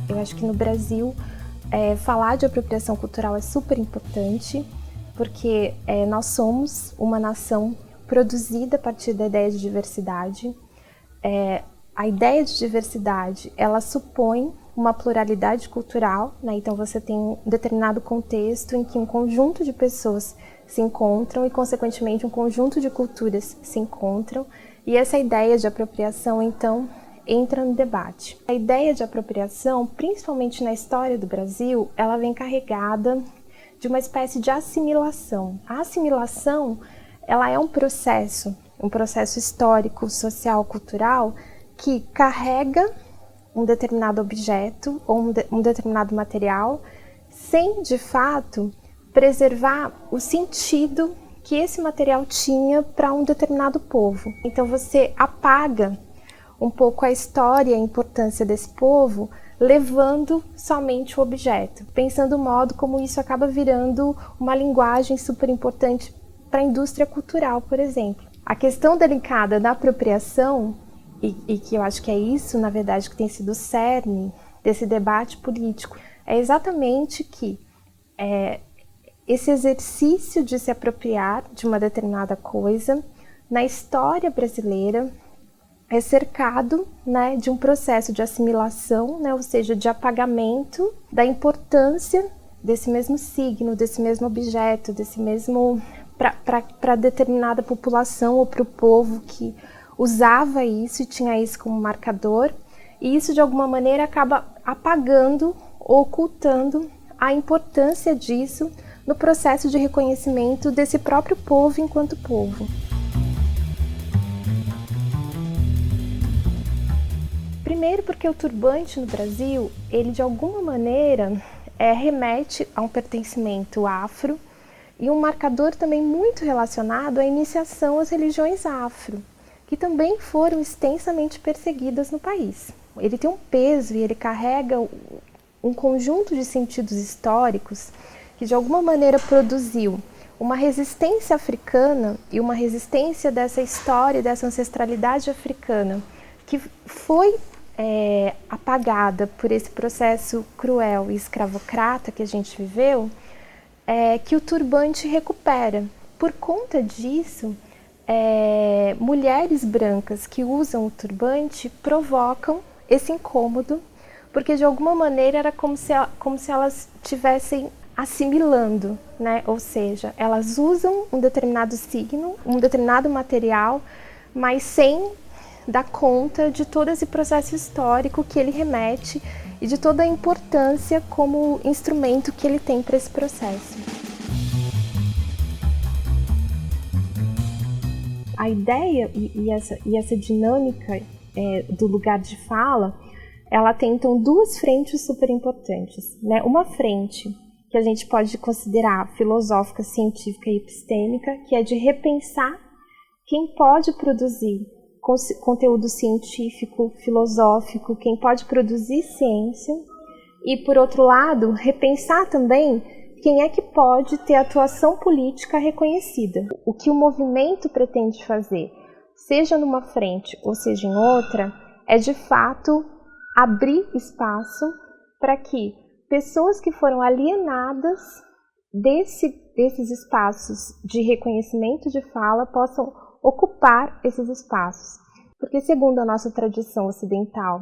Eu acho que no Brasil, falar de apropriação cultural é super importante, porque nós somos uma nação produzida a partir da ideia de diversidade. A ideia de diversidade, ela supõe uma pluralidade cultural, né? Então você tem um determinado contexto em que um conjunto de pessoas se encontram e, consequentemente, um conjunto de culturas se encontram, e essa ideia de apropriação, então, entra no debate. A ideia de apropriação, principalmente na história do Brasil, ela vem carregada de uma espécie de assimilação. A assimilação, ela é um processo histórico, social, cultural, que carrega um determinado objeto ou um determinado material sem, de fato, preservar o sentido que esse material tinha para um determinado povo. Então você apaga um pouco a história e a importância desse povo, levando somente o objeto, pensando o modo como isso acaba virando uma linguagem super importante para a indústria cultural, por exemplo. A questão delicada da apropriação, e que eu acho que é isso, na verdade, que tem sido o cerne desse debate político, é exatamente que esse exercício de se apropriar de uma determinada coisa, na história brasileira, é cercado, né, de um processo de assimilação, né, ou seja, de apagamento da importância desse mesmo signo, desse mesmo objeto, desse mesmo para determinada população ou para o povo que usava isso e tinha isso como marcador, e isso de alguma maneira acaba apagando ou ocultando a importância disso no processo de reconhecimento desse próprio povo enquanto povo. Primeiro porque o turbante no Brasil, ele de alguma maneira remete a um pertencimento afro e um marcador também muito relacionado à iniciação às religiões afro, que também foram extensamente perseguidas no país. Ele tem um peso e ele carrega um conjunto de sentidos históricos que de alguma maneira produziu uma resistência africana e uma resistência dessa história, dessa ancestralidade africana, que foi apagada por esse processo cruel e escravocrata que a gente viveu, que o turbante recupera. Por conta disso, mulheres brancas que usam o turbante provocam esse incômodo, porque de alguma maneira era como se elas estivessem assimilando, né? Ou seja, elas usam um determinado signo, um determinado material, mas sem dar conta de todo esse processo histórico que ele remete e de toda a importância como instrumento que ele tem para esse processo. A ideia e essa dinâmica do lugar de fala, ela tem então duas frentes super importantes, né? Uma frente que a gente pode considerar filosófica, científica e epistêmica, que é de repensar quem pode produzir conteúdo científico, filosófico, quem pode produzir ciência, e, por outro lado, repensar também quem é que pode ter atuação política reconhecida. O que o movimento pretende fazer, seja numa frente ou seja em outra, é de fato abrir espaço para que pessoas que foram alienadas desses espaços de reconhecimento de fala possam ocupar esses espaços. Porque, segundo a nossa tradição ocidental,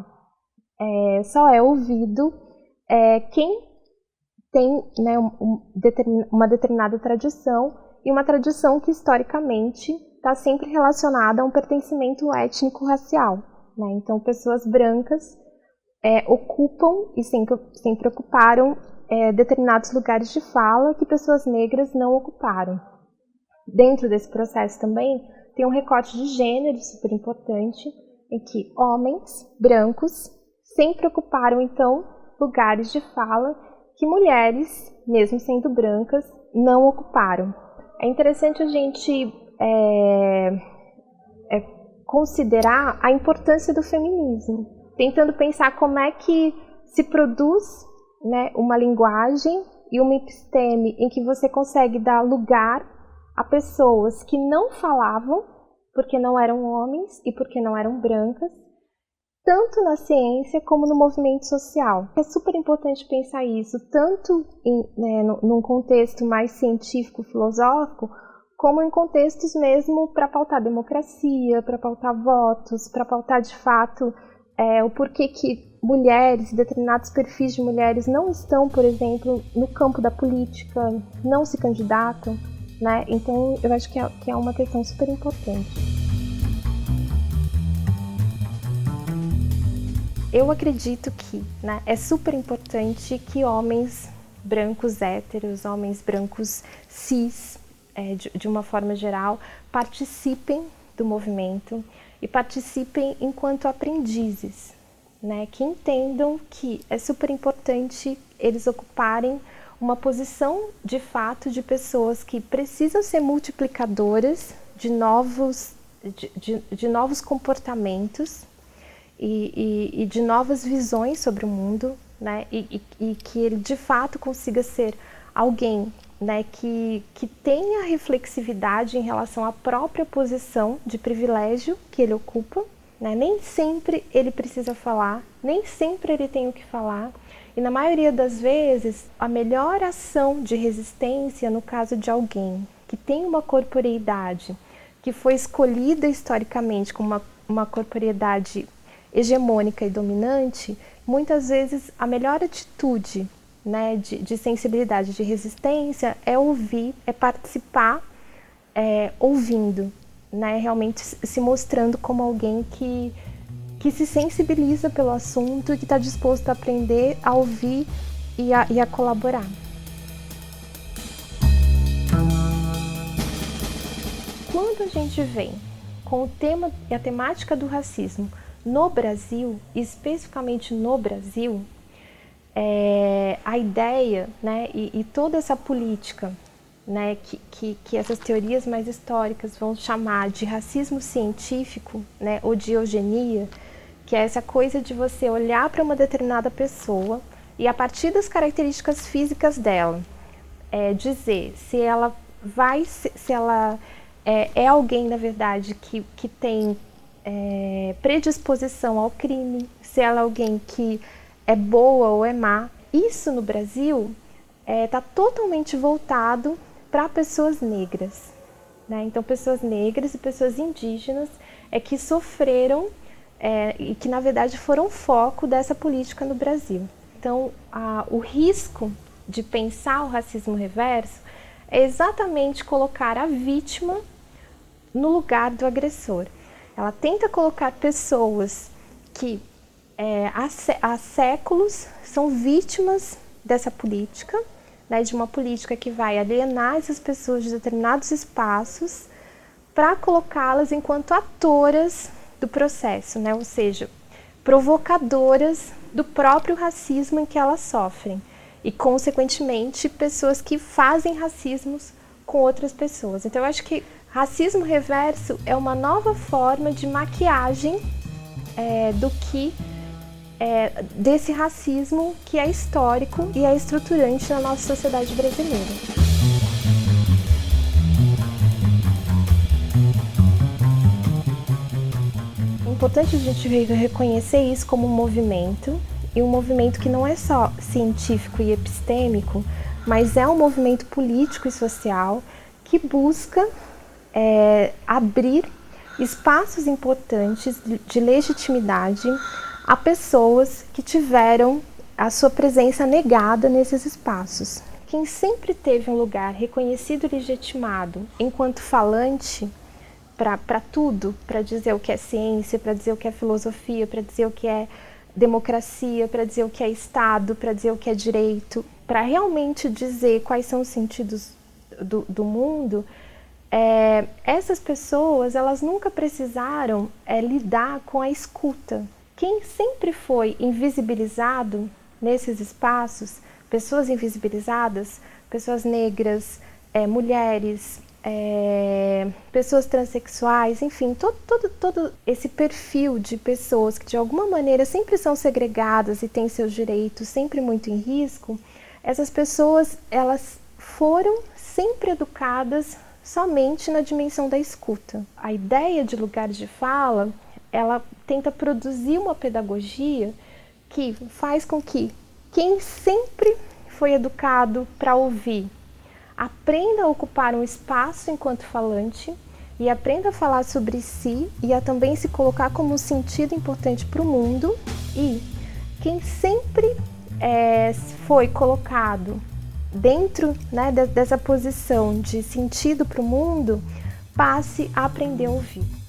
só é ouvido quem tem, né, uma determinada tradição, e uma tradição que historicamente está sempre relacionada a um pertencimento étnico-racial, né? Então, pessoas brancas ocupam e sempre ocuparam determinados lugares de fala que pessoas negras não ocuparam. Dentro desse processo também tem um recorte de gênero super importante, em que homens brancos sempre ocuparam, então, lugares de fala que mulheres, mesmo sendo brancas, não ocuparam. É interessante a gente considerar a importância do feminismo, tentando pensar como é que se produz, né, uma linguagem e uma episteme em que você consegue dar lugar a pessoas que não falavam, porque não eram homens e porque não eram brancas, tanto na ciência como no movimento social. É super importante pensar isso, tanto num contexto mais científico-filosófico, como em contextos mesmo para pautar democracia, para pautar votos, para pautar de fato o porquê que mulheres, determinados perfis de mulheres não estão, por exemplo, no campo da política, não se candidatam, né? Então eu acho que é uma questão super importante. Eu acredito que, né, é super importante que homens brancos héteros, homens brancos cis, de uma forma geral, participem do movimento e participem enquanto aprendizes, né, que entendam que é super importante eles ocuparem uma posição de fato de pessoas que precisam ser multiplicadoras de novos comportamentos e de novas visões sobre o mundo, né, e que ele de fato consiga ser alguém, né, que tenha reflexividade em relação à própria posição de privilégio que ele ocupa, né? Nem sempre ele precisa falar, nem sempre ele tem o que falar, e na maioria das vezes a melhor ação de resistência no caso de alguém que tem uma corporeidade que foi escolhida historicamente como uma corporeidade hegemônica e dominante, muitas vezes a melhor atitude, né, de sensibilidade, de resistência é ouvir, é participar ouvindo, né, realmente se mostrando como alguém que se sensibiliza pelo assunto e que está disposto a aprender, a ouvir e a colaborar. Quando a gente vem com o tema e a temática do racismo no Brasil, especificamente no Brasil, a ideia, né, e toda essa política, né, que essas teorias mais históricas vão chamar de racismo científico, né, ou de eugenia, que é essa coisa de você olhar para uma determinada pessoa e a partir das características físicas dela, dizer se ela é alguém, na verdade, que tem predisposição ao crime, se ela é alguém que é boa ou é má. Isso no Brasil está totalmente voltado para pessoas negras, né? Então pessoas negras e pessoas indígenas que sofreram e que na verdade foram foco dessa política no Brasil. Então o risco de pensar o racismo reverso é exatamente colocar a vítima no lugar do agressor. Ela tenta colocar pessoas que há séculos são vítimas dessa política, né, de uma política que vai alienar essas pessoas de determinados espaços para colocá-las enquanto atoras do processo, né, ou seja, provocadoras do próprio racismo em que elas sofrem e, consequentemente, pessoas que fazem racismos com outras pessoas. Então, eu acho que racismo reverso é uma nova forma de maquiagem desse racismo que é histórico e é estruturante na nossa sociedade brasileira. É importante a gente reconhecer isso como um movimento, e um movimento que não é só científico e epistêmico, mas é um movimento político e social que busca abrir espaços importantes de legitimidade a pessoas que tiveram a sua presença negada nesses espaços. Quem sempre teve um lugar reconhecido e legitimado enquanto falante para tudo, para dizer o que é ciência, para dizer o que é filosofia, para dizer o que é democracia, para dizer o que é Estado, para dizer o que é direito, para realmente dizer quais são os sentidos do mundo, essas pessoas elas nunca precisaram lidar com a escuta. Quem sempre foi invisibilizado nesses espaços, pessoas invisibilizadas, pessoas negras, mulheres, pessoas transexuais, enfim, todo esse perfil de pessoas que de alguma maneira sempre são segregadas e têm seus direitos sempre muito em risco, essas pessoas elas foram sempre educadas somente na dimensão da escuta. A ideia de lugar de fala ela tenta produzir uma pedagogia que faz com que quem sempre foi educado para ouvir aprenda a ocupar um espaço enquanto falante e aprenda a falar sobre si e a também se colocar como um sentido importante para o mundo, e quem sempre foi colocado dentro, né, dessa posição de sentido para o mundo, passe a aprender a ouvir.